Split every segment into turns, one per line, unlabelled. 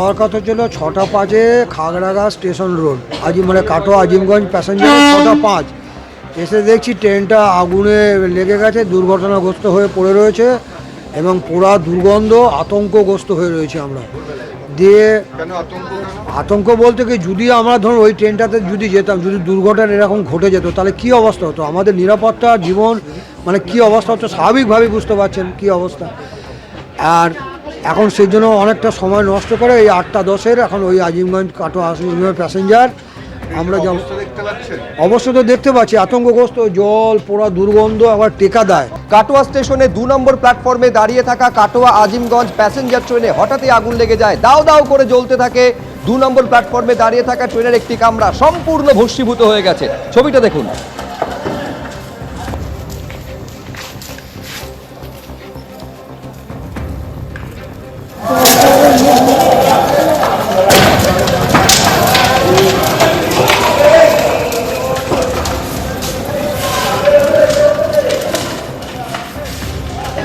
যাওয়ার কথা ছিল 6:05 খাগড়াগা স্টেশন রোড মানে কাটোয়া আজিমগঞ্জ প্যাসেঞ্জার 6:05। এসে দেখছি ট্রেনটা আগুনে লেগে গেছে, দুর্ঘটনাগ্রস্ত হয়ে পড়ে রয়েছে এবং পোড়া দুর্গন্ধ, আতঙ্কগ্রস্ত হয়ে রয়েছে আমরা। দিয়ে আতঙ্ক বলতে কি, যদি আমরা ধরুন ওই ট্রেনটাতে যদি যেতাম, যদি দুর্ঘটনা এরকম ঘটে যেত তাহলে কী অবস্থা হতো, আমাদের নিরাপত্তা জীবন মানে কী অবস্থা হতো স্বাভাবিকভাবেই বুঝতে পারছেন কী অবস্থা। আর এখন সেই জন্য অনেকটা সময় নষ্ট করে এই 8:10 এখন ওই আজিমগঞ্জ কাটোয়া আজিমগঞ্জ প্যাসেঞ্জার আমরা অবশ্য তো দেখতে পাচ্ছি আতঙ্কগ্রস্ত, জল পোড়া দুর্গন্ধ, আবার টেকা দেয়।
কাটোয়া স্টেশনে 2 নম্বর প্ল্যাটফর্মে দাঁড়িয়ে থাকা কাটোয়া আজিমগঞ্জ প্যাসেঞ্জার ট্রেনে হঠাৎই আগুন লেগে যায়, দাও দাও করে জ্বলতে থাকে। 2 নম্বর প্ল্যাটফর্মে দাঁড়িয়ে থাকা ট্রেনের একটি কামরা সম্পূর্ণ ভস্মীভূত হয়ে গেছে। ছবিটা দেখুন।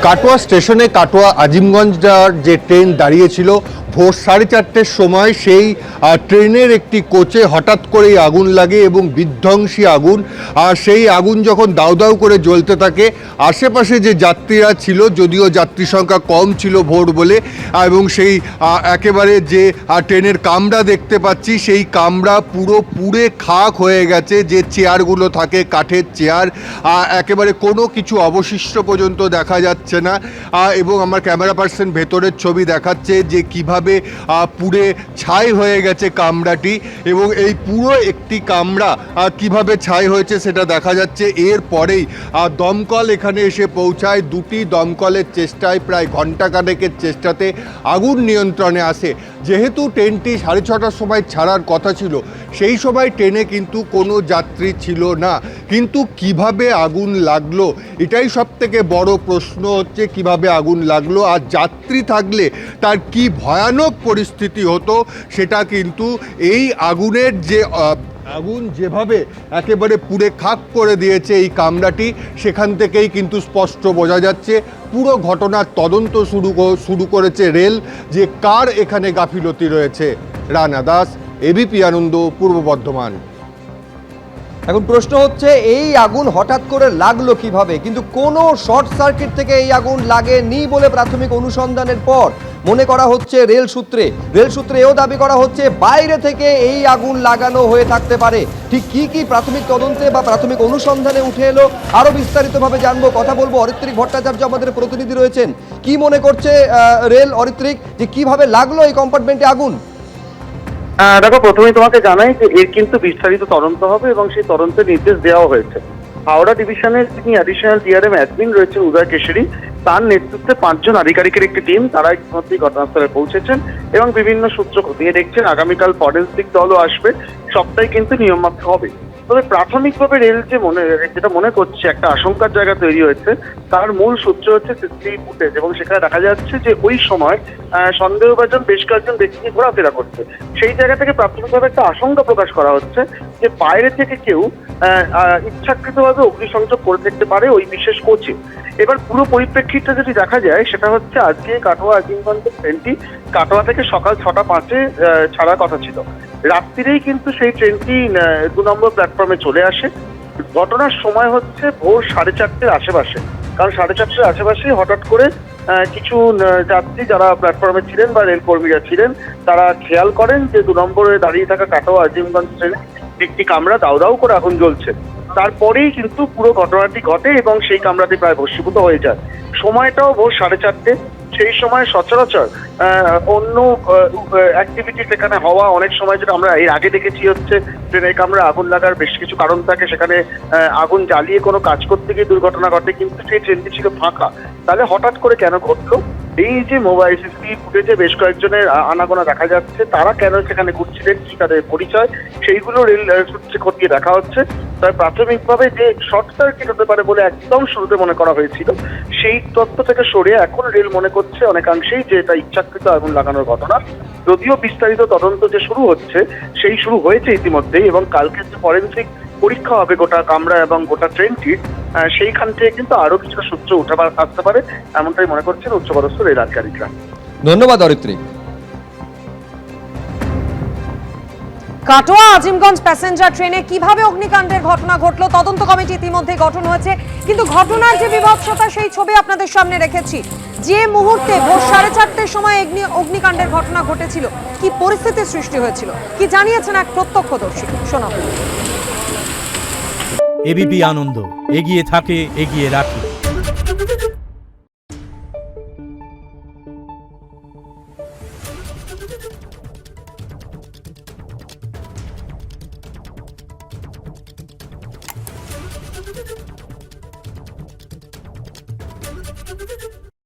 কাটোয়া স্টেশনে কাটোয়া আজিমগঞ্জ যাওয়ার যে ট্রেন দাঁড়িয়েছিল ভোর 4:30-র সময়, সেই ট্রেনের একটি কোচে হঠাৎ করেই আগুন লাগে এবং বিধ্বংসী আগুন। আর সেই আগুন যখন দাউ দাউ করে জ্বলতে থাকে, আশেপাশে যে যাত্রীরা ছিল, যদিও যাত্রী সংখ্যা কম ছিল ভোর বলে, এবং সেই একেবারে যে ট্রেনের কামরা দেখতে পাচ্ছি, সেই কামরা পুরো পুড়ে খাক হয়ে গেছে। যে চেয়ারগুলো থাকে কাঠের চেয়ার, একেবারে কোনো কিছু অবশিষ্ট পর্যন্ত দেখা যাচ্ছে না। এবং আমার ক্যামেরা পার্সন ভেতরের ছবি দেখাচ্ছে যে কিভাবে পুড়ে ছাই হয়ে গেছে কামরাটি, এবং এই পুরো একটি কামরা কিভাবে ছাই হয়েছে সেটা দেখা যাচ্ছে। এরপরেই দমকল এখানে এসে পৌঁছায়। 2টি দমকলের চেষ্টায়, প্রায় ঘণ্টাখানেকের চেষ্টাতে আগুন নিয়ন্ত্রণে আসে। যেহেতু ট্রেনটি 6:30টার সময় ছাড়ার কথা ছিল, সেই সময় ট্রেনে কিন্তু কোনো যাত্রী ছিল না। কিন্তু কিভাবে আগুন লাগলো, এটাই সবথেকে বড় প্রশ্ন হচ্ছে, কিভাবে আগুন লাগলো। আর যাত্রী থাকলে তার কি ভয়ানক পরিস্থিতি হতো, সেটা কিন্তু এই আগুনের আগুন যেভাবে একেবারে পুড়ে খাক করে দিয়েছে এই কামরাটি, সেখান থেকেই কিন্তু স্পষ্ট বোঝা যাচ্ছে। পুরো ঘটনার তদন্ত শুরু করেছে রেল, যে কার এখানে গাফিলতি রয়েছে। রানা দাস, এবিপি আনন্দ, পূর্ব বর্ধমান।
এখন প্রশ্ন হচ্ছে এই আগুন হঠাৎ করে লাগলো কিভাবে, কিন্তু কোনো শর্ট সার্কিট থেকে এই আগুন লাগেনি বলে প্রাথমিক অনুসন্ধানের পর মনে করা হচ্ছে রেল সূত্রে এও দাবি করা হচ্ছে বাইরে থেকে এই আগুন লাগানো হয়ে থাকতে পারে। ঠিক কি প্রাথমিক তদন্তে বা প্রাথমিক অনুসন্ধানে উঠে এলো, আরো বিস্তারিতভাবে জানবো, কথা বলবো। অরিত্রিক ভট্টাচার্য আমাদের প্রতিনিধি রয়েছেন। কি মনে করছে রেল, অরিত্রিক, যে কিভাবে লাগলো এই কম্পার্টমেন্টে আগুন?
দেখো, প্রথমেই তোমাকে জানাই যে এর কিন্তু বিস্তারিত তদন্ত হবে এবং সেই তদন্তের নির্দেশ দেওয়া হয়েছে। হাওড়া ডিভিশনের যিনি অ্যাডিশনাল ডিআরএম অ্যাডমিন রয়েছেন উদয় কেশরী, তার নেতৃত্বে 5 জন আধিকারিকের একটি টিম, তারা ইতিমধ্যেই ঘটনাস্থলে পৌঁছেছেন এবং বিভিন্ন সূত্র খতিয়ে দেখছেন। আগামীকাল ফরেন্সিক দলও আসবে, সবটাই কিন্তু নিয়মমাফিক হবে। তবে প্রাথমিকভাবে রেল যেটা মনে করছে একটা আশঙ্কার জায়গা তৈরি হয়েছে, তার মূল সূত্র হচ্ছে সিসিটিভি ফুটেজ, এবং সেখানে দেখা যাচ্ছে যে ওই সময় সন্দেহভাজন বেশ কয়েকজন ব্যক্তিকে ঘোরাফেরা করছে। সেই জায়গা থেকে প্রাথমিকভাবে একটা আশঙ্কা প্রকাশ করা হচ্ছে যে বাইরে থেকে কেউ ইচ্ছাকৃতভাবে অগ্নিসংযোগ করে থাকতে পারে ওই বিশেষ কোচে। এবার পুরো পরিপ্রেক্ষিতটা যদি দেখা যায়, সেটা হচ্ছে আজকে কাটোয়া আজিমগঞ্জের ট্রেনটি কাটোয়া থেকে সকাল 6:05 ছাড়ার কথা ছিল। রাত্রিরেই কিন্তু সেই ট্রেনটি 2 নম্বর প্ল্যাটফর্মে চলে আসে। ঘটনার সময় হচ্ছে ভোর 4:30-র আশেপাশে, কারণ 4:30-র আশেপাশেই হঠাৎ করে কিছু যাত্রী যারা প্ল্যাটফর্মে ছিলেন বা রেল কর্মীরা ছিলেন, তারা খেয়াল করেন যে 2 নম্বরে দাঁড়িয়ে থাকা কাটোয়া আজিমগঞ্জ ট্রেনে একটি কামরা দাউ দাউ করে আগুন জ্বলছে। তারপরেই কিন্তু পুরো ঘটনাটি ঘটে এবং সেই কামরাটি প্রায় ভস্মীভূত হয়ে যায়। সময়টাও ভোর 4:30। সেই সময় সচরাচর অন্য অ্যাক্টিভিটি সেখানে হওয়া, অনেক সময় যেটা আমরা এর আগে দেখেছি হচ্ছে ট্রেনের কামরা আগুন লাগার বেশ কিছু কারণ থাকে, সেখানে আগুন জ্বালিয়ে কোনো কাজ করতে গিয়ে দুর্ঘটনা ঘটে, কিন্তু সেই ট্রেনটি ছিল ফাঁকা। তাহলে হঠাৎ করে কেন ঘটলো? এই যে মোবাইল সিসিটিভি ফুটেজে বেশ কয়েকজনের আনাগোনা দেখা যাচ্ছে, তারা কেন সেখানে ঘুরছিলেন, কি তাদের পরিচয়, সেইগুলো রেল সূত্রে খতিয়ে দেখা হচ্ছে। তবে প্রাথমিকভাবে যে শর্ট সার্কিট হতে পারে বলে একদম শুরুতে মনে করা হয়েছিল, সেই তথ্য থেকে সরে এখন রেল মনে করছে অনেকাংশেই যে এটা ইচ্ছাকৃত আগুন লাগানোর ঘটনা। যদিও বিস্তারিত তদন্ত যে শুরু হচ্ছে, সেই শুরু হয়েছে ইতিমধ্যেই, এবং কালকে যে ফরেন্সিক পরীক্ষা হবে গোটা কামরা এবং গোটা ট্রেনটির, সেইখান থেকে কিন্তু আরো কিছু সূত্র উঠে আসতে পারে, এমনটাই মনে করছেন উচ্চপদস্থ রেল আধিকারিকরা।
ধন্যবাদ অরিত্রিক।
কাটোয়া আজিমগঞ্জ প্যাসেঞ্জার ট্রেনে কিভাবে অগ্নিকাণ্ডের ঘটনা ঘটলো তদন্ত কমিটি ইতিমধ্যে গঠন হয়েছে, কিন্তু ঘটনার যে বিভৎসতা সেই ছবি আপনাদের সামনে রেখেছি। যে মুহূর্তে ভোর 4:30টার সময় অগ্নিকাণ্ডের ঘটনা ঘটেছিল, কি পরিস্থিতির সৃষ্টি হয়েছিল, কি জানিয়েছেন এক প্রত্যক্ষদর্শী, শোনাবো।
এবিপি আনন্দ, এগিয়ে থাকে, এগিয়ে রাখে।